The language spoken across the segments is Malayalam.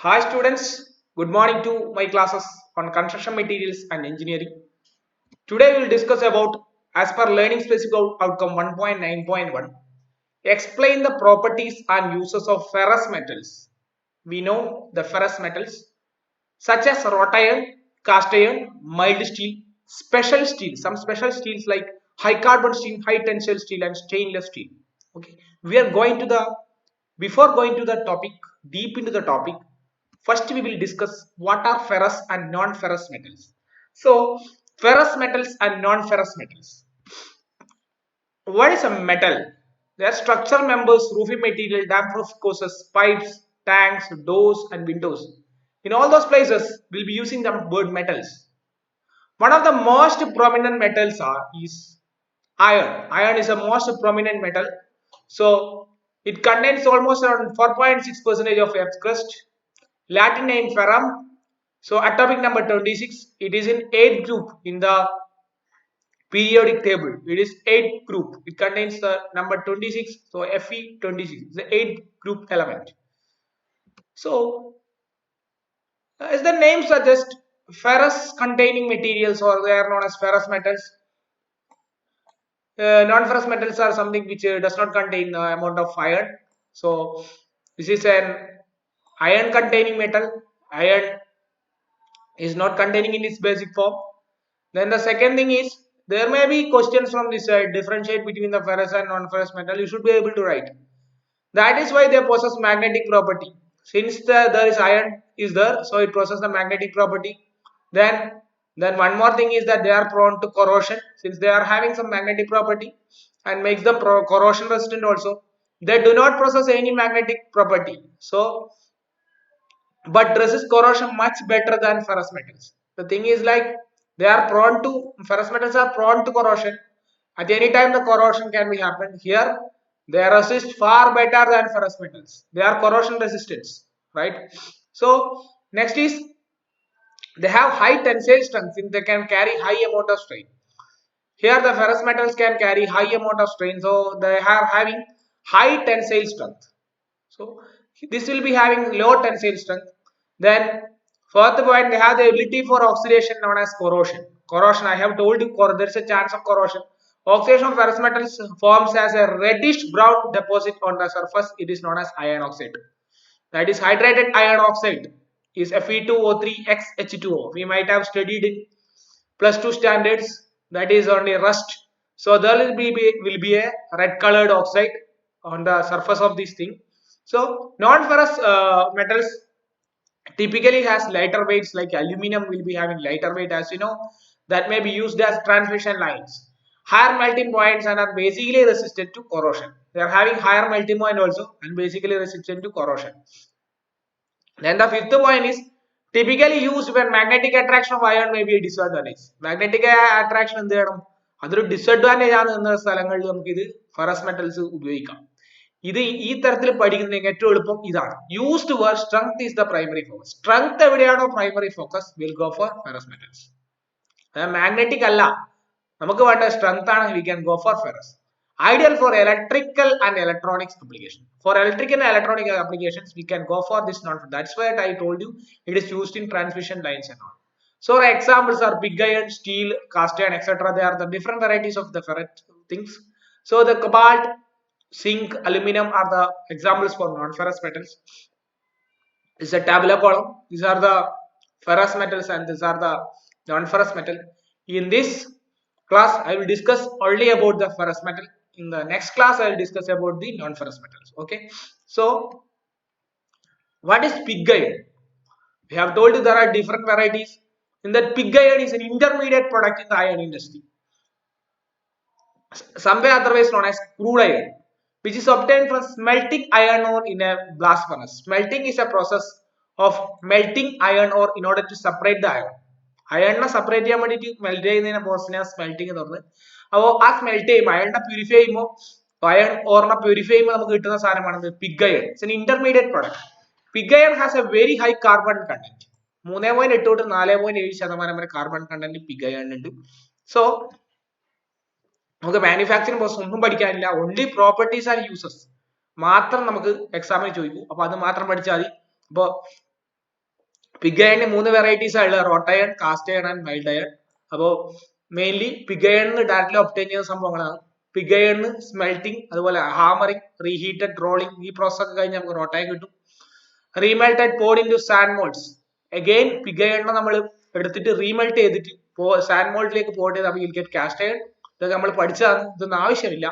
Hi students, good morning to my classes on construction materials and engineering. Today we will discuss about as per learning specific outcome 1.9.1 explain the properties and uses of ferrous metals. We know the ferrous metals such as wrought iron, cast iron, mild steel, special steel, some special steels like high carbon steel, high tensile steel and stainless steel. Okay, we are going to the before going to the topic deep into the topic. First, we will discuss what are ferrous and non-ferrous metals. So, ferrous metals and non-ferrous metals. What is a metal? They are structural members, roofing material, damp-proof courses, pipes, tanks, doors, and windows. In all those places, we'll be using the word metals. One of the most prominent metals is iron. Iron is the most prominent metal. So it contains almost around 4.6% of Earth's crust. Latin name ferrum. So atomic number 26. It is in 8th group in the periodic table. It is 8th group. It contains the number 26. So Fe 26. The 8th group element. So as the name suggests, ferrous containing materials or they are known as ferrous metals. Non-ferrous metals are something which does not contain amount of iron. So this is an iron containing metal. Iron is not containing in its basic form. Then the second thing is there may be questions from this side differentiate between the ferrous and non-ferrous metal. You should be able to write. That is why they possess magnetic property. Since there is iron is there, so it possesses the magnetic property. Then then one more thing is that they are prone to corrosion since they are having some magnetic property and makes them corrosion resistant also. They do not possess any magnetic property. So but resist corrosion much better than ferrous metals. The thing is like they are prone to ferrous metals are prone to corrosion. At any time the corrosion can be happen. Here they resist far better than ferrous metals. They are corrosion resistance, right? So next is they have high tensile strength since they can carry high amount of strain. Here the ferrous metals can carry high amount of strain, so they are having high tensile strength. So this will be having low tensile strength. Then fourth point, they have the ability for oxidation known as corrosion. Corrosion, I have told you, there is a chance of corrosion. Oxidation of ferrous metals forms as a reddish brown deposit on the surface. It is known as iron oxide. That is hydrated iron oxide is Fe2O3xH2O. We might have studied in plus 2 standards. That is only rust. So there will be a red colored oxide on the surface of this thing. So non-ferrous metals typically has lighter weights like aluminum will be having lighter weight as you know that may be used as transmission lines. Higher melting points and are basically resistant to corrosion. They are having higher melting point also and basically resistant to corrosion. Then the fifth point is typically used when magnetic attraction of iron may be a disadvantage. Magnetic attraction എന്ത് ചെയ്യണം അതൊരു ഡിസഡ്വാൻറ്റേജ് ആണ് എന്ന സ്ഥലങ്ങളിൽ നമുക്ക് ഇത് ഫെറസ് മെറ്റൽസ് ഉപയോഗിക്കാം. ഇത് ഈ തരത്തിൽ പഠിക്കുന്നതിന് ഏറ്റവും എളുപ്പം ഇതാണ്. Used where strength is the primary focus. Strength എവിടെയാണോ primary focus will go for ferrous metals. Magnetic അല്ല, നമുക്ക് വേണ്ട സ്ട്രെങ്ത് ആണ്, we can go for ferrous. Ideal for electrical and electronics application. For electrical and electronic applications, we can go for this non. That's why I told you it is used in transmission lines and all. So examples are pig iron, steel, cast iron, etc. They are the different varieties of the ferrous things. So the cobalt, zinc, aluminum are the examples for non-ferrous metals. This is a tabular column. These are the ferrous metals and these are the non-ferrous metal. In this class, I will discuss only about the ferrous metal. In the next class, I will discuss about the non-ferrous metals. Okay. So, what is pig iron? We have told you there are different varieties. In that, pig iron is an intermediate product in the iron industry. Some way otherwise known as crude iron, which is obtained from smelting iron ore in a blast furnace. Smelting is a process of melting iron ore in order to separate the iron. അയണിനെ സെപ്പറേറ്റ് ചെയ്യാൻ വേണ്ടിയിട്ട് മെൽറ്റ് ചെയ്യുന്നതിനെ പ്രോസസ്സിനാണ് സ്മെൽറ്റിംഗ് എന്ന് പറഞ്ഞത്. അപ്പോൾ ആ സ്മെൽറ്റ് ചെയ്യുമ്പോൾ അയണിനെ പ്യൂരിഫൈ ചെയ്യുമ്പോൾ അയൺ ഓറിനെ പ്യൂരിഫൈ ചെയ്യുമ്പോൾ നമുക്ക് കിട്ടുന്ന സാധനമാണ് pig iron. It's an intermediate product. Pig iron has A very high carbon content. 3.8 തൊട്ട് 4.7% വരെ കാർബൺ കണ്ടന്റ് പിഗ് അയൺ ഉണ്ട്. സോ നമുക്ക് മാനുഫാക്ചറിംഗ് പ്രോസസ് ഒന്നും പഠിക്കാനില്ല, ഓൺലി പ്രോപ്പർട്ടീസ് ആൻഡ് യൂസസ് മാത്രം നമുക്ക് എക്സാമിന് ചോദിക്കും. അപ്പൊ അത് മാത്രം പഠിച്ചാൽ മതി. അപ്പോൾ പിഗ് അയണിന് 3 വെറൈറ്റീസ് ഉള്ളത്, wrought iron, cast iron and mild iron. അപ്പോൾ മെയിൻലി പിഗ് അയണിന് ഡയറക്റ്റ്ലി ഒബ്റ്റൈൻ ചെയ്യുന്ന സംഭവങ്ങളാണ്. പിഗ് അയണിന് സ്മെൽറ്റിംഗ്, അതുപോലെ ഹാമറിംഗ്, റീഹീറ്റഡ് റോളിംഗ്, ഈ പ്രോസസ് ഒക്കെ കഴിഞ്ഞ് നമുക്ക് റോട്ട് അയൺ കിട്ടും. Remelted poured into sand moulds. Again pig അയണിനെ നമ്മൾ എടുത്തിട്ട് റീമെൽറ്റ് ചെയ്തിട്ട് സാൻഡ് മോൾഡിലേക്ക് പോഡ് ചെയ്ത് നമുക്ക് ഗെറ്റ് കാസ്റ്റ് അയൺ. ഇതൊക്കെ നമ്മൾ പഠിച്ചതാണ്, ഇതൊന്നും ആവശ്യമില്ല.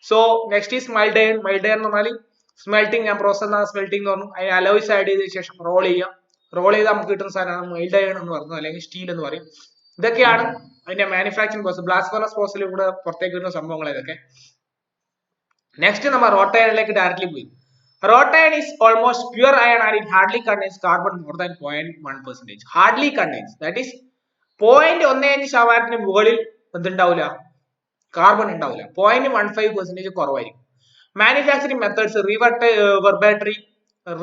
So next is mild iron. Mild iron എന്ന് പറഞ്ഞാൽ സ്മെൽറ്റിംഗ്, ഞാൻ പ്രോസസ് സ്മെൽറ്റിംഗ് എന്ന് പറഞ്ഞു. അതിന് അലോയ്സ് ആഡ് ചെയ്തതിനു ശേഷം റോൾ ചെയ്യാം. റോൾ ചെയ്ത് നമുക്ക് കിട്ടുന്ന സാധനമാണ് മൈൽഡ് അയൺ എന്ന് പറയുന്നത്, അല്ലെങ്കിൽ സ്റ്റീൽ എന്ന് പറയും. ഇതൊക്കെയാണ് അതിന്റെ മാനുഫാക്ചറിംഗ് പ്രോസസ്. ബ്ലാസ്റ്റ് ഫർണസ് പ്രോസസ്സിൽ കൂടെ പുറത്തേക്ക് വരുന്ന സംഭവങ്ങൾ ഇതൊക്കെ. നെക്സ്റ്റ് നമ്മൾ റോട്ട് അയണിലേക്ക് ഡയറക്റ്റ്ലി പോയി. Wrought iron is almost pure iron and it hardly contains carbon more than 0.1%. Hardly contains, that is 0.15% മുകളിൽ എന്തുണ്ടാവില്ല, കാർബൺ ഉണ്ടാവില്ല. 0.15% കുറവായിരിക്കും. Manufacturing methods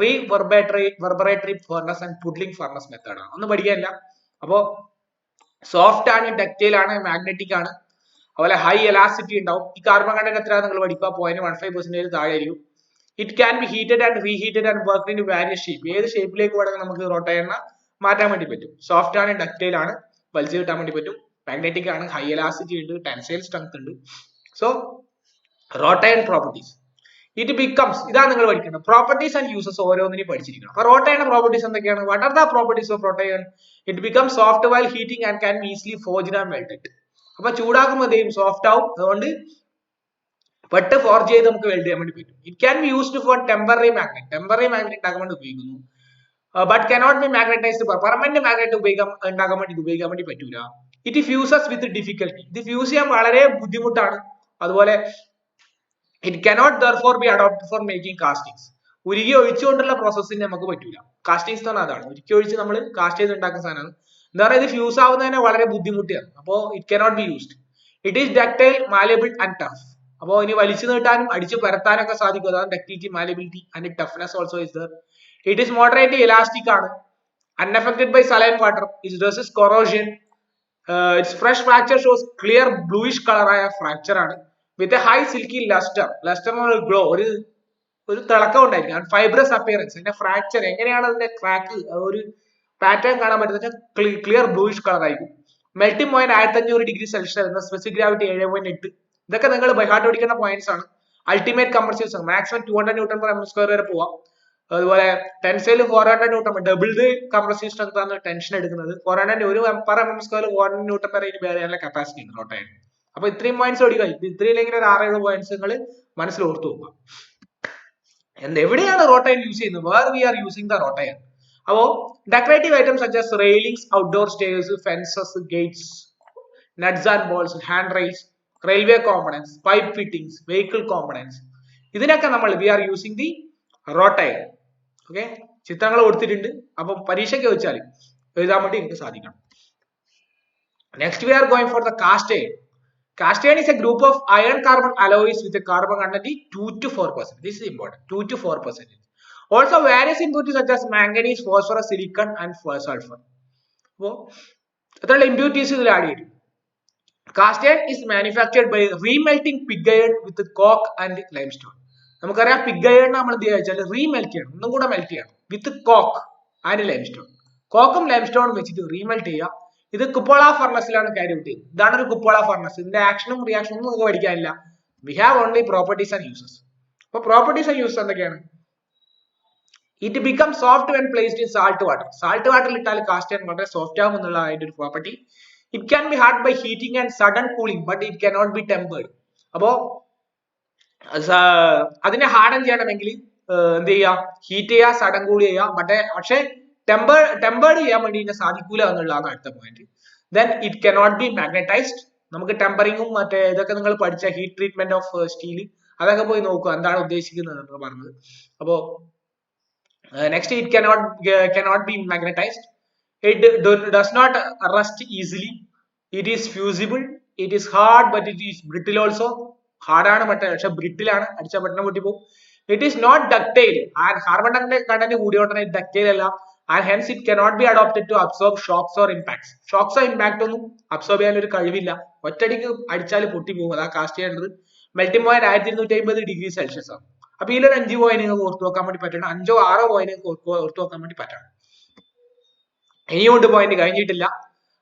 reverberatory furnace and puddling furnace method ആണ്. ഒന്നും പഠിക്കാനില്ല. അപ്പോ സോഫ്റ്റ് ആണ്, ഡക്റ്റൈൽ ആണ്, മാഗ്നറ്റിക് ആണ്, അതുപോലെ ഹൈ എലാസിറ്റി ഉണ്ടാവും. ഈ കാർബൺ കണ്ടന്റ് എത്രയാണ് നിങ്ങൾ പഠിക്കുക, 0.15% താഴെ ആയിരിക്കും. It can B heated and റീഹീറ്റഡ് and work in various shape. ഏത് ഷേപ്പിലേക്ക് വേണമെങ്കിൽ നമുക്ക് റോട്ട് അയണിനെ മാറ്റാൻ വേണ്ടി പറ്റും. സോഫ്റ്റ് ആണ്, ഡക്റ്റൈൽ ആണ്, വലിച്ചു കിട്ടാൻ വേണ്ടി പറ്റും. മാഗ്നറ്റിക് ആണ്, ഹൈ എലാസിറ്റി ഉണ്ട്, ടെൻസൈൽ സ്ട്രെങ്ത് ഉണ്ട്. So wrought iron properties, it becomes, ഇതാണ് നിങ്ങൾ പഠിക്കുന്നത്. പ്രോപ്പർട്ടീസ് ആൻഡ് യൂസസ് ഓരോന്നിനും പഠിച്ചിരിക്കണം. അപ്പൊ റോട്ട് അയൺ പ്രോപ്പർട്ടീസ് എന്തൊക്കെയാണ്? What are the properties of wrought iron? It become soft while heating and can be easily forged and melted. അപ്പൊ ചൂടാക്കുമ്പോൾ എന്തെയും സോഫ്റ്റ് ആവും, അതുകൊണ്ട് പെട്ട് ഫോർജ് ചെയ്ത് നമുക്ക് വെൽഡ് ചെയ്യാൻ വേണ്ടി പറ്റും. It can be used for temporary magnet. Temporary magnet ഉണ്ടാക്കാൻ വേണ്ടി ഉപയോഗിക്കുന്നു. But cannot be magnetised. Permanent magnet ഉണ്ടാക്കാൻ വേണ്ടി ഉപയോഗിക്കാൻ വേണ്ടി പറ്റൂല. It fuses with difficulty. ഇത് ഫ്യൂസ് ചെയ്യാൻ വളരെ ബുദ്ധിമുട്ടാണ്. അതുപോലെ it cannot therefore be adopted for making castings. ഉരുകി ഒഴിച്ചുകൊണ്ടുള്ള പ്രോസസ്സിന് നമുക്ക് പറ്റൂല. കാസ്റ്റിംഗ്സ് എന്ന് പറഞ്ഞാൽ അതാണ്, ഉരുക്കി ഒഴിച്ച് നമ്മൾ കാസ്റ്റ് ചെയ്ത് ഉണ്ടാക്കുന്ന സാധനമാണ്. എന്താ പറയുക, ഇത് ഫ്യൂസ് ആവുന്നതിനെ വളരെ ബുദ്ധിമുട്ടിയാണ്. അപ്പോൾ it cannot be used. It is ductile, malleable and tough. അപ്പോൾ ഇനി വലിച്ചു നീട്ടാനും അടിച്ചു പരത്താനും ഒക്കെ സാധിക്കും. അതാണ് ductility, malleability and toughness also is there. It is moderately elastic ആണ്, unaffected by saline water, it resist corrosion. Its fresh fracture shows clear bluish കളറായ ഫ്രാക്ചർ ആണ്. With a high silky lustre. Lustre എന്ന് പറഞ്ഞാൽ ഗ്ലോ, ഒരു തിളക്കം ഉണ്ടായിരിക്കും. Fibrous appearance. അതിന്റെ ഫ്രാക്ചർ എങ്ങനെയാണ്, അതിന്റെ ക്രാക്ക്, ഒരു പാറ്റേൺ കാണാൻ പറ്റുന്ന ക്ലിയർ ബ്ലൂയിഷ് കളർ ആയിരിക്കും. മെൽറ്റിംഗ് പോയിന്റ് 1500°C എന്ന സ്പെസിഫിക് ഗ്രാവിറ്റി 7.8. ഇതൊക്കെ നിങ്ങൾ ബൈഹാർട്ട് പഠിക്കുന്ന പോയിന്റ്സ് ആണ്. Ultimate compressive strength maximum 200 Nm/m² വരെ പോവാം. അതുപോലെ tensile 400 Nm, doubled compressive strength ആണ് ടെൻഷൻ എടുക്കുന്നത്. 400 ഒരു per mm², 400 Nm/h വരെയുള്ള കപ്പാസിറ്റി ഉണ്ട് റോട്ട് അയൺ. അപ്പൊ ഇത്രയും പോയിന്റ്സ് പഠിക്കുക. ഇത്രയും ഇല്ലെങ്കിൽ ഒരു 6-7 പോയിന്റ്സ് നിങ്ങൾ മനസ്സിൽ ഓർത്തു നോക്കുക. എവിടെയാണ് റോട്ട് അയൺ യൂസ് ചെയ്യുന്നത്? Where we are using the wrought iron. അപ്പോ decorative items such as railings, outdoor stairs, fences, gates, nuts and bolts, hand rails, railway components, pipe fittings, vehicle components, ഇതിനൊക്കെ നമ്മൾ we are using the wrought iron. Okay, ചിത്രങ്ങൾ കൊടുത്തിട്ടുണ്ട്. അപ്പം പരീക്ഷയ്ക്ക് വെച്ചാൽ എഴുതാൻ വേണ്ടി നിങ്ങൾക്ക് സാധിക്കണം. Next we are going for the cast iron. Cast iron is a group of iron carbon alloys with a carbon content 2 to 4%. This is important, 2 to 4%. Also various impurities such as manganese, phosphorus, silicon and sulfur. അപ്പോൾ എത്ര impurities ഇതിൽ ആഡ് ചെയ്തിട്ടുണ്ട്. Cast iron is manufactured by remelting pig iron with coke and limestone. നമുക്കറിയാം പിഗ് അയൺ നമ്മൾ എന്ത് വെച്ചാൽ റീമെൽറ്റ് ചെയ്യണം, ഒന്നും കൂടെ മെൽറ്റ് ചെയ്യണം വിത്ത് കോക്ക് ആൻഡ് ലൈംസ്റ്റോൺ. കോക്കും ലൈംസ്റ്റോണും വെച്ചിട്ട് റീമെൽറ്റ് ചെയ്യുക. ഇത് കുപ്പോള ഫർണസിലാണ് കാരി ഔട്ട് ചെയ്യുന്നത്. ഇതാണ് ഒരു കുപ്പോള ഫർണസ്. ഇതിന്റെ ആക്ഷനും റിയാക്ഷനും ഒന്നും നമുക്ക് പഠിക്കാനില്ല. We have only properties and uses. അപ്പൊ പ്രോപ്പർട്ടീസ് ആൻഡ് യൂസസ് എന്തൊക്കെയാണ്? It become soft when placed in salt water. Salt വാട്ടറിൽ ഇട്ടാൽ കാസ്റ്റ് അയൺ വളരെ സോഫ്റ്റ് ആകും എന്നുള്ള അതിന്റെ ഒരു property. It can be hard by heating and sudden cooling, but it cannot be tempered. അപ്പോ അതിനെ ഹാർഡൻ ചെയ്യണമെങ്കിൽ എന്ത് ചെയ്യാം, ഹീറ്റ് ചെയ്യുക, സഡൻ കൂൾ ചെയ്യുക. പക്ഷേ ടെമ്പേർഡ് ചെയ്യാൻ വേണ്ടി ഇതിനെ സാധിക്കൂല എന്നുള്ളതാണ് അടുത്ത point. Then it cannot be magnetised. നമുക്ക് ടെമ്പറിങ്ങും മറ്റേ ഇതൊക്കെ നിങ്ങൾ പഠിച്ച ഹീറ്റ് ട്രീറ്റ്മെന്റ് ഓഫ് സ്റ്റീൽ അതൊക്കെ പോയി നോക്കുക എന്താണ് ഉദ്ദേശിക്കുന്നത് എന്ന് പറഞ്ഞത്. അപ്പോ next it cannot be magnetised. It does not rust easily. It is fusible. It is hard, but it is brittle also. Hard ആണ് പക്ഷെ brittle ആണ്, അടിച്ച പെട്ടെന്ന് പൊട്ടി പോകും. It is not ductile. And carbon content കൂടിയോണ്ടന്നെ ductile അല്ല. And hence it cannot be adopted to absorb shocks or impacts. Shocks or impact ഒന്നും അബ്സോർബ് ചെയ്യാൻ ഒരു കഴിവില്ല. ഒറ്റയടിക്ക് അടിച്ചാൽ പൊട്ടി പോകും. അതാ കാസ്റ്റ് ചെയ്യേണ്ടത്. മെൽറ്റിംഗ് പോയിന്റ് 1250°C ആണ്. അപ്പൊ ഇതിലൊരു 5 പോയിന്റ് നിങ്ങൾക്ക് ഓർത്തു വെക്കാൻ വേണ്ടി പറ്റണം. 5-6 പോയിന്റ് ഓർത്തു വെക്കാൻ വേണ്ടി പറ്റണം. ഇനിയുണ്ട് പോയിന്റ് കഴിഞ്ഞിട്ടില്ല.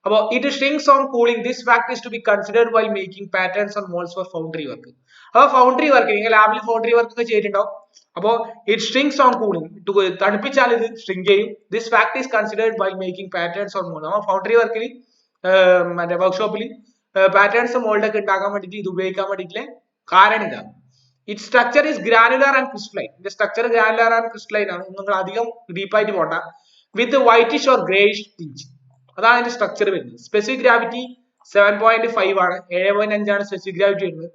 അപ്പോൾ it shrinks on cooling this fact is to be considered while making patterns on moulds for foundry work. അപ്പോൾ ഫൗണ്ടറി വർക്ക് നിങ്ങൾ ലാബിൽ ഫൗണ്ടറി വർക്ക് ഒക്കെ ചെയ്തിട്ടുണ്ടാവും. അപ്പോൾ ഇറ്റ് ഷ്രിങ്സ് ഓൺ കൂളിംഗ് തണുപ്പിച്ചാൽ ഇത് ഷ്രിങ്ക് ചെയ്യും. This fact is considered while making patterns on mould. അപ്പോൾ ഫൗണ്ടറി വർക്കിൽ മറ്റേ വർക്ക്ഷോപ്പിൽ പാറ്റേൺസ് മോൾഡ് ഒക്കെ ഉണ്ടാക്കാൻ വേണ്ടിയിട്ട് ഇത് ഉപയോഗിക്കാൻ വേണ്ടിയിട്ടുള്ള കാരണം ഇതാണ്. It structure is granular and crystalline. ഇതിന്റെ സ്ട്രക്ചർ ഗ്രാനുലർ ആൻഡ് ക്രിസ്റ്റലൈൻ ആണ്. നിങ്ങൾ അധികം ഡീപ്പായിട്ട് പോണ്ട. വിത്ത് വൈറ്റിഷ് ഓർ ഗ്രേയിഷ് ടിഞ്ച്, അതാണ് അതിന്റെ സ്ട്രക്ചർ വരുന്നത്. സ്പെസിഫിക് ഗ്രാവിറ്റി 7.5 ആണ്, 7.5 ആണ് സ്പെസിഫിക് ഗ്രാവിറ്റി വരുന്നത്.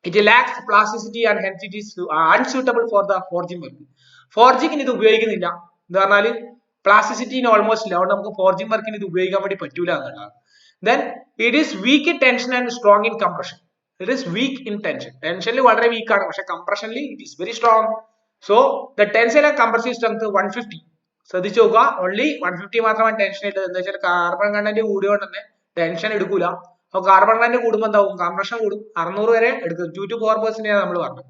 It lacks plasticity and hence it is unsuitable for the forging work. ഫോർജിങ്ങിന് ഇത് ഉപയോഗിക്കുന്നില്ല എന്ന് പറഞ്ഞാൽ പ്ലാസ്റ്റിസിറ്റിന് ഓൾമോസ്റ്റ് ഇല്ല, അതുകൊണ്ട് നമുക്ക് ഫോർജിംഗ് വർക്കിന് ഇത് ഉപയോഗിക്കാൻ വേണ്ടി പറ്റൂല എന്നുള്ളതാണ്. Then it is weak in tension and strong in compression. It is weak in tension, ടെൻഷനിൽ വളരെ വീക്ക് ആണ്, പക്ഷെ കംപ്രഷനിൽ it is very strong. So the tensile and compressive strength 150. ശ്രദ്ധിച്ചു നോക്കുക, ഓൺലി 150 മാത്രമാണ് ടെൻഷൻ ഇട്ടത്. എന്താ വെച്ചാൽ കാർബൺ കണ്ടന്റ് കൂടിയോണ്ട് തന്നെ ടെൻഷൻ എടുക്കൂല. അപ്പോൾ കാർബൺ കണ്ടന്റ് കൂടുമ്പോൾ എന്താവും, കംപ്രഷൻ കൂടും. 600 വരെ എടുക്കും. 2 to 4% നമ്മൾ പറഞ്ഞു.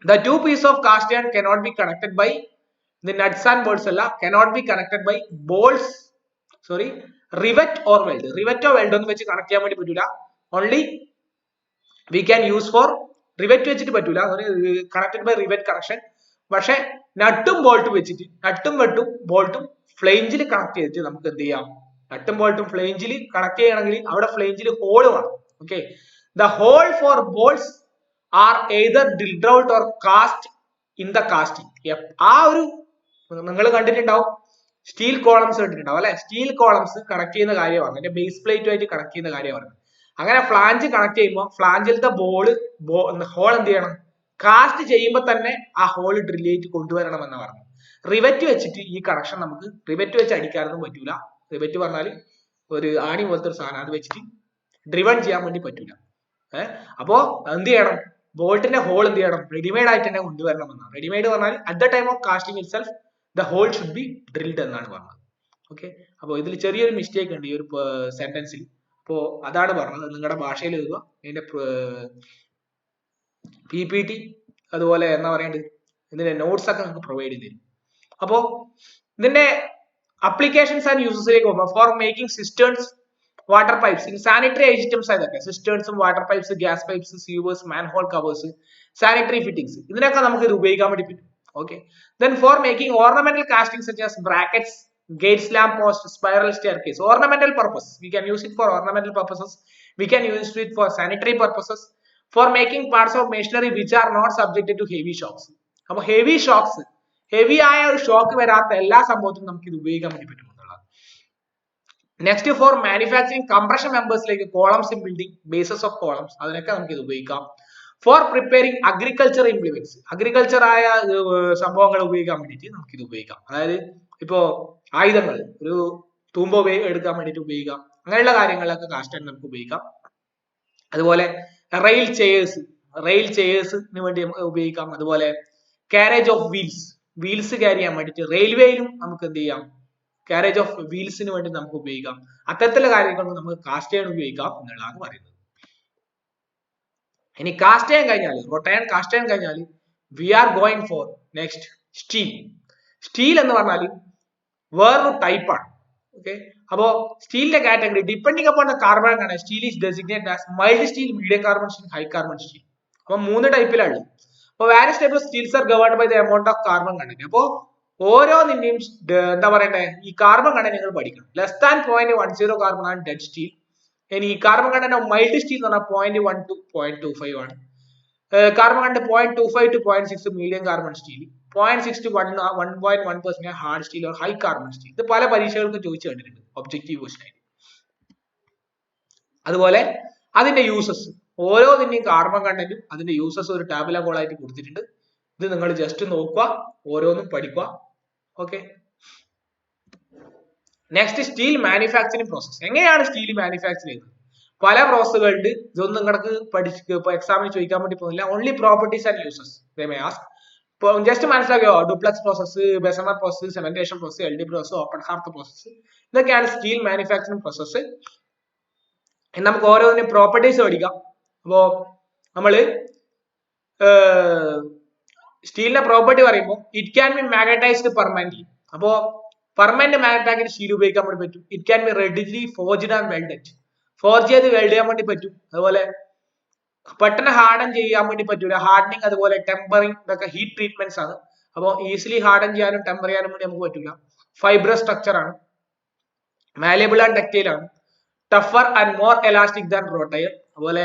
The two pieces of cast iron cannot be connected by the nuts and bolts അല്ല, cannot be connected by bolts, sorry, rivet or weld. Rivet or weld ഒന്നും വെച്ച് കണക്ട് ചെയ്യാൻ വേണ്ടി പറ്റൂല. Only we can use for rivet വെച്ചിട്ട് പറ്റൂല, കണക്റ്റഡ് ബൈ റിവറ്റ് കണക്ഷൻ. പക്ഷെ നട്ടും ബോൾട്ടും വെച്ചിട്ട്, നട്ടും വെട്ടും ബോൾട്ടും ഫ്ലെയിഞ്ചിൽ കണക്ട് ചെയ്തിട്ട് നമുക്ക് എന്ത് ചെയ്യാം, നട്ടും ബോൾട്ടും ഫ്ലെയിഞ്ചിൽ കണക്ട് ചെയ്യണമെങ്കിൽ അവിടെ ഫ്ലെയിഞ്ചിൽ ഹോൾ വേണം. Okay, the hole for bolts are either drilled out or cast in the casting. ആ ഒരു നിങ്ങൾ കണ്ടിട്ടുണ്ടാവും, സ്റ്റീൽ കോളംസ് കണ്ടിട്ടുണ്ടാവും അല്ലെ. സ്റ്റീൽ കോളംസ് കണക്ട് ചെയ്യുന്ന കാര്യമാണ്, അതിന്റെ ബേസ് പ്ലേറ്റുമായിട്ട് കണക്ട് ചെയ്യുന്ന കാര്യമാണ്. അങ്ങനെ ഫ്ലാഞ്ച് കണക്ട് ചെയ്യുമ്പോൾ ഫ്ലാഞ്ചിലത്തെ ഹോൾ എന്ത് ചെയ്യണം, കാസ്റ്റ് ചെയ്യുമ്പോൾ തന്നെ ആ ഹോൾ ഡ്രിൽ ചെയ്ത് കൊണ്ടുവരണം എന്ന് പറഞ്ഞു. റിവറ്റ് വെച്ചിട്ട് ഈ കണക്ഷൻ നമുക്ക് റിവറ്റ് വെച്ച് അടിക്കാനൊന്നും പറ്റൂല. റിവറ്റ് പറഞ്ഞാൽ ഒരു ആണി പോലത്തെ ഒരു സാധനം, അത് വെച്ചിട്ട് ഡ്രിവൺ ചെയ്യാൻ വേണ്ടി പറ്റൂല. അപ്പോ എന്ത് ചെയ്യണം, ബോൾട്ടിന്റെ ഹോൾ എന്ത് ചെയ്യണം, റെഡിമെയ്ഡ് ആയിട്ട് തന്നെ കൊണ്ടുവരണം എന്നാണ്. റെഡിമെയ്ഡ് പറഞ്ഞാൽ at the time of casting itself the hole should be drilled എന്നാണ് പറഞ്ഞത്. ഓക്കെ, അപ്പോൾ ഇതിൽ ചെറിയൊരു മിസ്റ്റേക്ക് ഉണ്ട് ഈ ഒരു സെന്റൻസിൽ. അപ്പോ അതാണ് പറഞ്ഞത്, നിങ്ങളുടെ ഭാഷയിൽ എഴുതുക. ഇതിന്റെ PPT അതുപോലെ എന്താ പറയേണ്ടത്, ഇതിന്റെ നോട്ട്സ് ഒക്കെ നിങ്ങൾക്ക് പ്രൊവൈഡ് ചെയ്ത് തരും. അപ്പോ ഇതിന്റെ അപ്ലിക്കേഷൻസ് ആൻഡ് യൂസസിലേക്ക് പോകുമ്പോൾ, for making cisterns, water pipes, in sanitary items ആയതൊക്കെ സിസ്റ്റേൺസും water pipes, gas pipes, sewers, manhole covers, sanitary fittings, ഇതിനൊക്കെ നമുക്ക് ഇത് ഉപയോഗിക്കാൻ വേണ്ടി പറ്റും. Okay, then for making ornamental casting such as brackets, gates, lamp post, spiral staircase, ornamental purpose, we can use it for ornamental purposes, we can use it for sanitary purposes, for making parts of machinery which are not subjected to heavy shocks. അപ്പോൾ ഹെവി ഷോക്സ്, ഹെവി ആയ ഒരു ഷോക്ക് വരാത്ത എല്ലാ സംഭവത്തിനും നമുക്ക് ഇത് ഉപയോഗിക്കാൻ വേണ്ടി പറ്റും എന്നുള്ളത്. നെക്സ്റ്റ്, ഫോർ മാനുഫാക്ചറിങ് കംപ്രഷൻ മെമ്പേഴ്സിലേക്ക് columns in building, bases of columns, അതിനൊക്കെ നമുക്ക് ഇത് ഉപയോഗിക്കാം. For preparing agriculture implements, agriculture ആയ സംഭവങ്ങൾ ഉപയോഗിക്കാൻ വേണ്ടിയിട്ട് നമുക്ക് ഇത് ഉപയോഗിക്കാം. അതായത് ഇപ്പോ ആയുധങ്ങൾ, ഒരു തൂമ്പ എടുക്കാൻ വേണ്ടിയിട്ട് ഉപയോഗിക്കാം. അങ്ങനെയുള്ള കാര്യങ്ങളിലൊക്കെ കാസ്റ്റ് അയൺ നമുക്ക് ഉപയോഗിക്കാം. അതുപോലെ റെയിൽ ചെയേഴ്സിന് വേണ്ടി ഉപയോഗിക്കാം. അതുപോലെ കാരേജ് ഓഫ് വീൽസ് ക്യാരി ചെയ്യാൻ വേണ്ടിയിട്ട് റെയിൽവേയിലും നമുക്ക് എന്ത് ചെയ്യാം, കാരേജ് ഓഫ് വീൽസിന് വേണ്ടി നമുക്ക് ഉപയോഗിക്കാം. അത്തരത്തിലുള്ള കാര്യങ്ങൾക്ക് നമുക്ക് കാസ്റ്റ് അയൺ ഉപയോഗിക്കാം എന്നുള്ളതാണ് പറയുന്നത്. ഇനി കാസ്റ്റ് അയൺ കഴിഞ്ഞാൽ, കാസ്റ്റ് അയൺ കഴിഞ്ഞാൽ we are going for next steel. Steel എന്ന് പറഞ്ഞാൽ വേറൊരു ടൈപ്പാണ്. ഓക്കെ, അപ്പോ സ്റ്റീലിന്റെ category depending upon the carbon ആണ്. Steel is designated as mild steel, medium carbon steel, high carbon steel. അപ്പൊ 3 ടൈപ്പിലാണ്. അപ്പൊ various type of steels are governed by the amount of carbon content. അപ്പോ ഓരോന്നിന്റെയും എന്താ പറയണ്ടേ, ഈ കാർബൺ കണ്ടന്റ് നിങ്ങൾ പഠിക്കണം. ലെസ് ദാൻ 0.10 കാർബൺ ആണ് ഡെഡ് സ്റ്റീൽ. ഇനി ഈ carbon content of mild steel എന്ന് പറഞ്ഞാൽ 0.1 to 0.25 ആണ്. Carbon content 0.25 to 0.6 medium carbon steel, 0.6 to 1.1% hard steel or high carbon steel. ഇത് പല പരീക്ഷകൾക്കും ചോദിച്ചു കണ്ടിട്ടുണ്ട്, ഒബ്ജക്റ്റീവ് ക്വസ്റ്റൻ ആയിട്ട്. അതുപോലെ അതിന്റെ യൂസസ്, ഓരോന്നിന്റെയും കാർബൺ കണ്ടന്റും അതിന്റെ യൂസസ് ഒരു ടാബുല കോളായിട്ട് കൊടുത്തിട്ടുണ്ട്. ഇത് നിങ്ങൾ ജസ്റ്റ് നോക്കുക, ഓരോന്നും പഠിക്കുക. Okay, next steel manufacturing process. എങ്ങനെയാണ് സ്റ്റീൽ മാനുഫാക്ചർ ചെയ്യുന്നത്? പല പ്രോസസ്സുകളുണ്ട്. ഇതൊന്നും നിങ്ങൾക്ക് ഇപ്പൊ എക്സാമിന് ചോദിക്കാൻ വേണ്ടി പോകുന്നില്ല. Only properties and uses they may ask. ഇപ്പൊ ജസ്റ്റ് മനസ്സിലാക്കിയോ, duplex process, Bessemer process, cementation process, LD process, open hearth process, ഇതൊക്കെയാണ് സ്റ്റീൽ മാനുഫാക്ചറിങ് പ്രോസസ്. നമുക്ക് ഓരോന്നിനും പ്രോപ്പർട്ടീസ് പഠിക്കാം. അപ്പോ നമ്മള് സ്റ്റീലിന്റെ പ്രോപ്പർട്ടി പറയുമ്പോൾ it can be magnetised permanently. അപ്പോ പെർമനന്റ് മാഗ്നറ്റാക്കിന് സ്റ്റീൽ ഉപയോഗിക്കാൻ വേണ്ടി പറ്റും. It can be readily forged and welded. Forge ചെയ്ത് വെൽഡ് ചെയ്യാൻ വേണ്ടി പറ്റും. അതുപോലെ പെട്ടെന്ന് ഹാർഡൻ ചെയ്യാൻ വേണ്ടി പറ്റൂല. ഹാർഡനിങ് അതുപോലെ ടെമ്പറിങ് ഇതൊക്കെ ഹീറ്റ് ട്രീറ്റ്മെന്റ്സ് ആണ്. അപ്പോൾ ഈസിലി ഹാർഡൻ ചെയ്യാനും ടെമ്പർ ചെയ്യാനും വേണ്ടി നമുക്ക് പറ്റില്ല. ഫൈബ്രസ് സ്ട്രക്ചർ ആണ്, മാലേബിൾ ആൻഡ് ഡക്റ്റൈൽ ആണ്, tougher and more elastic than wrought iron. അതുപോലെ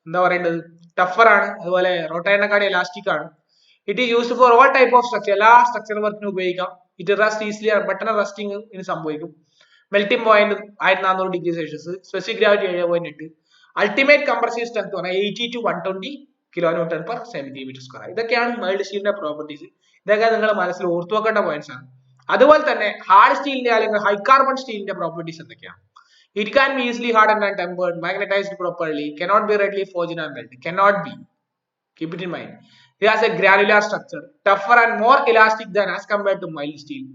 എന്താ പറയേണ്ടത്, ടഫർ ആണ്, അതുപോലെ റോട്ടയറിനെക്കാളും എലാസ്റ്റിക് ആണ്. It is used for all type of structure, എല്ലാ സ്ട്രക്ചർ വർക്കിനും ഉപയോഗിക്കാം. ഇറ്റ് റസ്റ്റ് ഈസിലി ആണ്, പെട്ടെന്ന് റസ്റ്റിംഗ് ഇതിന് സംഭവിക്കും. Melting point 1400°C, specific gravity 7.8, ultimate compressive strength പറഞ്ഞാൽ 80 to 120 kN/cm². ഇതൊക്കെയാണ് മൈൽഡ് സ്റ്റീലിന്റെ പ്രോപ്പർട്ടീസ്. ഇതൊക്കെ നിങ്ങൾ മനസ്സിൽ ഓർത്തു വെക്കേണ്ട പോയിന്റ്സ് ആണ്. അതുപോലെ തന്നെ ഹാർഡ് സ്റ്റീലിന്റെ അല്ലെങ്കിൽ ഹൈ കാർബൺ സ്റ്റീലിന്റെ പ്രോപ്പർട്ടീസ് എന്തൊക്കെയാണ്? It can be easily hardened and tempered, magnetized properly, cannot be readily forged and welded. Cannot be. Keep it in mind. It has a granular structure, tougher and more elastic than as compared to mild steel.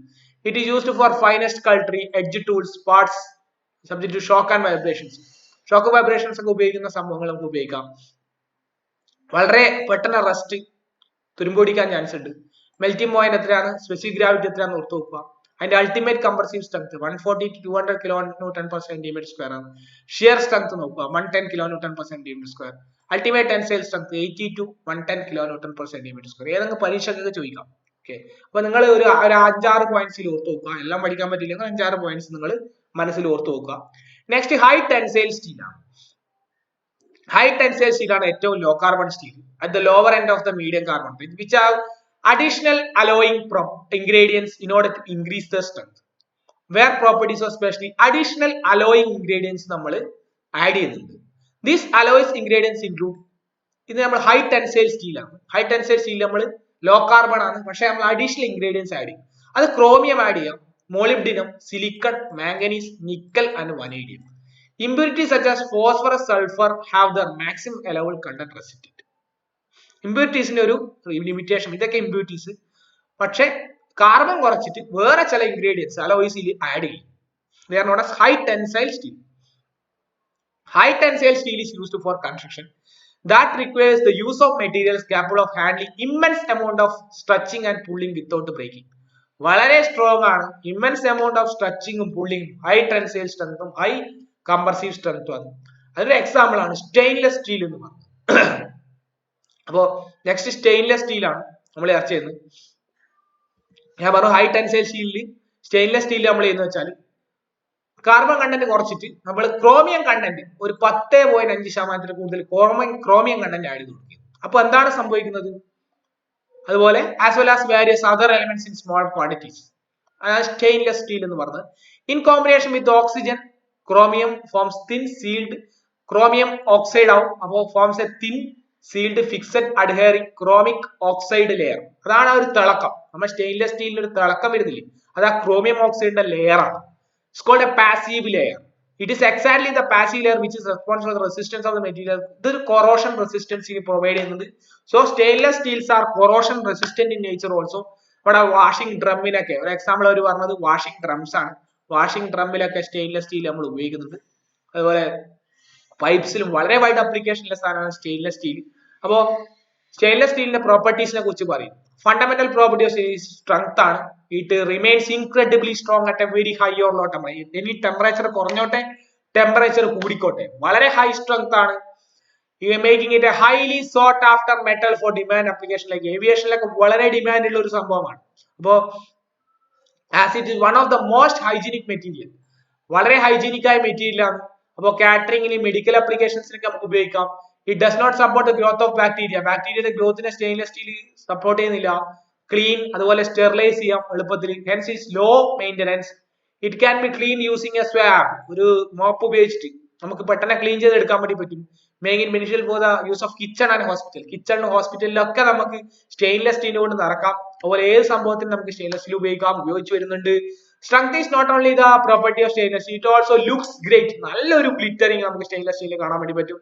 It is used for finest cutlery, edge tools, parts subject to shock and vibrations. Shock vibrations ഒക്കെ ഉപയോഗിക്കുന്ന സംഭവങ്ങൾ നമുക്ക് ഉപയോഗിക്കാം. വളരെ പെട്ടെന്ന് റസ്റ്റ് തുരുമ്പൊടിക്കാൻ ചാൻസ് ഉണ്ട്. മെൽറ്റിംഗ് പോയിന്റ് എത്രയാണ്, സ്പെസിഫിക് ഗ്രാവിറ്റി എത്രയാണെന്ന് ഓർത്ത് നോക്കുക. അതിന്റെ ultimate compressive strength 140 to 200 kN/cm². ആണ്. ഷിയർ സ്ട്രെങ്ത് നോക്കുക 110 kN/cm². Ultimate tensile strength 80 to 110 kN/cm². ഏതെങ്കിലും പരീക്ഷക്കൊക്കെ ചോദിക്കാം. ഓക്കെ, അപ്പൊ നിങ്ങൾ ഒരു 5-6 പോയിന്റ്സിൽ ഓർത്ത് നോക്കുക. എല്ലാം പഠിക്കാൻ പറ്റില്ലെങ്കിൽ 5-6 പോയിന്റ്സ് നിങ്ങൾ മനസ്സിൽ ഓർത്ത് നോക്കുക. നെക്സ്റ്റ് ഹൈ ടെൻസൈൽ സ്റ്റീൽ ആണ്. ഹൈ ടെൻസൈൽ സ്റ്റീൽ ആണ് ഏറ്റവും low carbon steel at the lower end of the medium carbon, which have additional alloying ingredients in order to increase the strength. Where properties of especially additional alloying ingredients നമ്മൾ ആഡ് ചെയ്യുന്നുണ്ട്. These alloys ingredients include, ഇത് നമ്മൾ ഹൈ ടെൻസൈൽ സ്റ്റീൽ ആണ്. ഹൈ ടെൻസൈൽ സ്റ്റീൽ നമ്മൾ ലോ കാർബൺ ആണ്, പക്ഷെ നമ്മൾ അഡീഷണൽ ഇൻഗ്രീഡിയൻസ് ആഡ് ചെയ്യും. അത് ക്രോമിയം ആഡ് ചെയ്യാം, molybdenum, silicon, manganese, nickel and vanadium. Impurities such as phosphorus, sulfur have the maximum allowable content restricted. ഇമ്പ്യൂരിറ്റീസിന്റെ ഒരു ലിമിറ്റേഷൻ, ഇതൊക്കെ ഇമ്പ്യൂരിറ്റീസ്. പക്ഷെ കാർബൺ കുറച്ചിട്ട് വേറെ ചില ഇൻഗ്രീഡിയൻസ് അലോയ്സിൽ ആഡ് ചെയ്യും. They are known as high tensile steel. High tensile steel is used for construction that requires the use of materials capable of handling immense amount of stretching and pulling without breaking. വളരെ സ്ട്രോങ് ആണ്, ഇമ്മൻസ് എമൗണ്ട് ഓഫ് സ്ട്രെച്ചിങ്ങും പുള്ളിങ്ങും, ഹൈ ടെൻസൈൽ സ്ട്രെങ്തും ഹൈ കംപ്രസീവ് സ്ട്രെങ്തും ആണ്. അതിന്റെ എക്സാമ്പിൾ ആണ് സ്റ്റെയിൻലെസ് സ്റ്റീൽ എന്ന് പറയുന്നത്. അപ്പോ നെക്സ്റ്റ് സ്റ്റെയിൻലെസ് സ്റ്റീൽ ആണ് നമ്മൾ ചർച്ച ചെയ്യുന്നത്. ഞാൻ പറഞ്ഞു ഹൈ ടെൻസൈൽ സ്റ്റീലിൽ, സ്റ്റെയിൻലെസ് സ്റ്റീലിൽ നമ്മൾ ചെയ്യുന്നത് വെച്ചാൽ കാർബൺ കണ്ടന്റ് കുറച്ചിട്ട് നമ്മൾ ക്രോമിയം കണ്ടന്റ് ഒരു 10.5% കൂടുതൽ ക്രോമിയം കണ്ടന്റ് ആഡ് ചെയ്ത് കൊടുക്കും. അപ്പൊ എന്താണ് സംഭവിക്കുന്നത്? അതുപോലെ as well as various other elements in small quantities. Stainless steel എന്ന് പറഞ്ഞത് in combination with oxygen chromium forms thin sealed, chromium oxide ആവും, അപ്പോൾ forms a thin sealed fixed adhering chromic oxide layer. അതാണ് ആ ഒരു തിളക്കം. നമ്മൾ സ്റ്റെയിൻലെസ് സ്റ്റീലിൽ ഒരു തിളക്കം വരുന്നില്ലേ, അത് ആ ക്രോമിയം ഓക്സൈഡിന്റെ ലെയർ ആണ്. It's called a passive layer. It is exactly the passive layer which is responsible for the resistance of the material. ഇതൊരു കൊറോഷൻ റെസിസ്റ്റൻസ് പ്രൊവൈഡ് ചെയ്യുന്നുണ്ട്. So stainless steels are corrosion resistant in nature also. ഇവിടെ വാഷിംഗ് ഡ്രമ്മിനൊക്കെ ഒരു എക്സാമ്പിൾ അവർ പറഞ്ഞത് വാഷിംഗ് ഡ്രംസ് ആണ്. വാഷിംഗ് ഡ്രമ്മിലൊക്കെ സ്റ്റെയിൻലെസ് സ്റ്റീൽ നമ്മൾ ഉപയോഗിക്കുന്നുണ്ട്. അതുപോലെ പൈപ്സിലും വളരെ വൈഡ് അപ്ലിക്കേഷനുള്ള സാധനമാണ് സ്റ്റെയിൻലെസ് സ്റ്റീൽ. അപ്പോ സ്റ്റെയിൻലെസ് സ്റ്റീലിന്റെ പ്രോപ്പർട്ടീസിനെ കുറിച്ച് പറയും. ഫണ്ടമെന്റൽ പ്രോപ്പർട്ടി ഓഫ് സ്ട്രെങ്ത് ആണ്. It remains incredibly strong at a very high or low temperature. ഇനി ടെമ്പറേച്ചർ കുറഞ്ഞോട്ടെ ടെമ്പറേച്ചർ കൂടിക്കോട്ടെ, വളരെ ഹൈ സ്ട്രെങ്ത് ആണ്. Making it a highly sought after metal for demand ആപ്ലിക്കേഷനിലേക്ക്, ഏവിയേഷനിലൊക്കെ വളരെ ഡിമാൻഡ് ഉള്ള ഒരു സംഭവമാണ്. അപ്പോ as it is one of the most hygienic material, വളരെ ഹൈജീനിക് ആയ മെറ്റീരിയൽ ആണ്. അപ്പോൾ കാറ്ററിംഗിന്, മെഡിക്കൽ ആപ്ലിക്കേഷൻസിനൊക്കെ നമുക്ക് ഉപയോഗിക്കാം. It does not support the growth of bacteria. ബാക്ടീരിയയുടെ ഗ്രോത്തിനെ സ്റ്റെയിൻലെസ് സ്റ്റീൽ സപ്പോർട്ട് ചെയ്യുന്നില്ല. ക്ലീൻ, അതുപോലെ സ്റ്റെറിലൈസ് ചെയ്യാം എളുപ്പത്തിൽ. Hence is low maintenance. It can be clean using a swab. ഒരു മോപ്പ് ഉപയോഗിച്ചിട്ട് നമുക്ക് പെട്ടെന്ന് ക്ലീൻ ചെയ്ത് എടുക്കാൻ വേണ്ടി പറ്റും. Making beneficial for the use of kitchen and hospital. കിച്ചണിലും ഹോസ്പിറ്റലിലൊക്കെ നമുക്ക് സ്റ്റെയിൻലെസ് സ്റ്റീൽ കൊണ്ട് നടക്കാം. അതുപോലെ ഏത് സംഭവത്തിനും നമുക്ക് സ്റ്റെയിൻലെസ് സ്റ്റീൽ ഉപയോഗിക്കാം, ഉപയോഗിച്ച് വരുന്നുണ്ട്. Strength is not only the property of stainless steel, it also looks great. നല്ലൊരു glittering നമുക്ക് stainless steel കാണാൻ വേണ്ടി പറ്റും.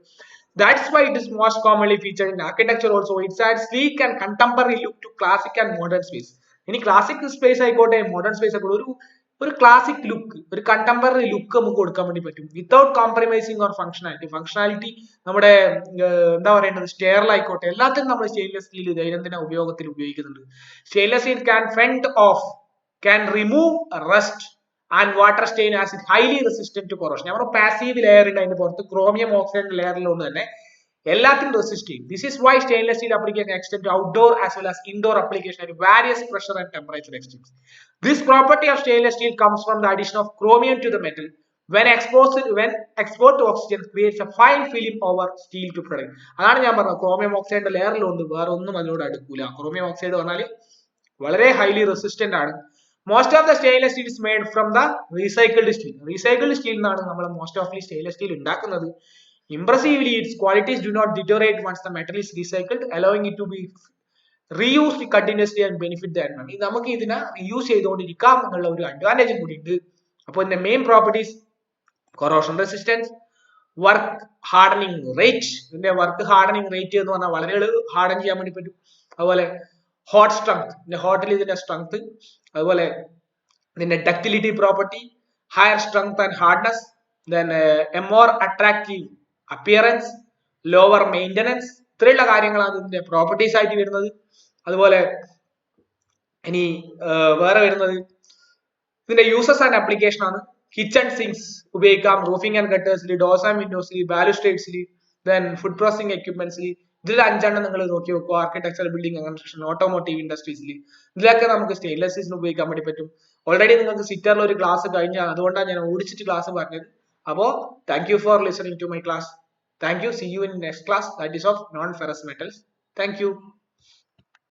That's why it is most commonly featured in architecture also. It adds sleek and contemporary look to classic and modern space. ഇനി ക്ലാസിക് സ്പേസ് ആയിക്കോട്ടെ, മോഡേൺ സ്പേസ് ആയിക്കോട്ടെ, ഒരു ക്ലാസിക് ലുക്ക്, ഒരു കണ്ടംപററി ലുക്ക് നമുക്ക് കൊടുക്കാൻ വേണ്ടി പറ്റും വിത്തൗട്ട് കോംപ്രമൈസിങ് ഓർ ഫംഗ്ഷനാലിറ്റി. നമ്മുടെ എന്താ പറയേണ്ടത്, സ്റ്റെയറിൽ ആയിക്കോട്ടെ, എല്ലാത്തിനും നമ്മൾ സ്റ്റെയിൻലെസ് സ്റ്റീൽ ദൈനംദിന ഉപയോഗത്തിൽ ഉപയോഗിക്കുന്നുണ്ട്. Stainless steel can fend of can remove rust and water stain as it highly resistant to corrosion. നമ്മൾ പാസീവ് ലെയർ ഉണ്ട് അതിന്റെ പുറത്ത് ക്രോമിയം ഓക്സൈഡ് ലെയറിൽ ഒന്ന് തന്നെ എല്ലാത്തിനും റെസിസ്റ്റ് ചെയ്യും. This is why stainless steel application extend to outdoor as well as indoor application at various pressure and temperature extremes. This property of stainless steel comes from the addition of chromium to the metal. When exposed to oxygen creates a fine film over steel to product. അതാണ് ഞാൻ പറഞ്ഞത് ക്രോമിയം ഓക്സൈഡിന്റെ ലെയറിലുണ്ട്, വേറെ ഒന്നും അതിനോട് അടുക്കൂല. ക്രോമിയം ഓക്സൈഡ് പറഞ്ഞാൽ വളരെ ഹൈലി റെസിസ്റ്റന്റ് ആണ്. Most of the stainless steel is made from the recycled steel. Recycled steel എന്നാണ് നമ്മൾ മോസ്റ്റ് ഓഫ് stainless steel ഉണ്ടാക്കുന്നത്. Impressively, its qualities do not deteriorate once the metal is recycled, allowing it to be reused continuously and benefit the environment. നമുക്ക് ഇതിനെ റീയൂസ് ചെയ്തുകൊണ്ടിരിക്കാം എന്നുള്ള ഒരു അഡ്വാൻറ്റേജും കൂടി ഉണ്ട്. അപ്പോൾ ഇതിന്റെ main properties corrosion resistance, work hardening rate. ഇതിന്റെ വർക്ക് ഹാർഡനിങ് റേറ്റ് എന്ന് പറഞ്ഞാൽ വളരെ ഹാർഡൻ ചെയ്യാൻ വേണ്ടി പറ്റും. അതുപോലെ ഹോട്ട് സ്ട്രെങ്ത്, ഇതിന്റെ ഹോട്ടിൽ ഇതിന്റെ സ്ട്രെങ്ത്, അതുപോലെ ഇതിന്റെ ductility property, higher strength and hardness, then a more attractive appearance, lower maintenance. ഇത്രയുള്ള കാര്യങ്ങളാണ് ഇതിന്റെ പ്രോപ്പർട്ടീസ് ആയിട്ട് വരുന്നത്. അതുപോലെ ഇനി വേറെ വരുന്നത് ഇതിന്റെ യൂസസ് ആൻഡ് ആപ്ലിക്കേഷൻ ആണ്. കിച്ചൺ സിങ്സ് ഉപയോഗിക്കാം, റൂഫിംഗ് ആൻഡ് ഗട്ടേഴ്സിൽ, ഡോർസ് ആൻഡ് വിൻഡോസിൽ, ബാലുസ്ട്രേഡ്സിൽ, ദെൻ ഫുഡ് പ്രോസസിംഗ് എക്യുപ്മെന്റ്സിൽ. ഇതിൽ 5 നിങ്ങൾ നോക്കി വെക്കുക. ആർക്കിടെക്ചർ, ബിൽഡിംഗ്, കൺസ്ട്രക്ഷൻ, ഓട്ടോമോട്ടീവ് ഇൻഡസ്ട്രീസിൽ ഇതിലൊക്കെ നമുക്ക് സ്റ്റെയിൻലെസ് സ്റ്റീൽ ഉപയോഗിക്കാൻ വേണ്ടി പറ്റും. ഓൾറെഡി നിങ്ങൾക്ക് സിറ്ററിൽ ഒരു ക്ലാസ് കഴിഞ്ഞാൽ, അതുകൊണ്ടാണ് ഞാൻ ഓടിച്ചിട്ട് ക്ലാസ് പറഞ്ഞത്. അപ്പോൾ thank you for listening to my class. Thank you. See you in next class, that is of non ferrous metals. Thank U.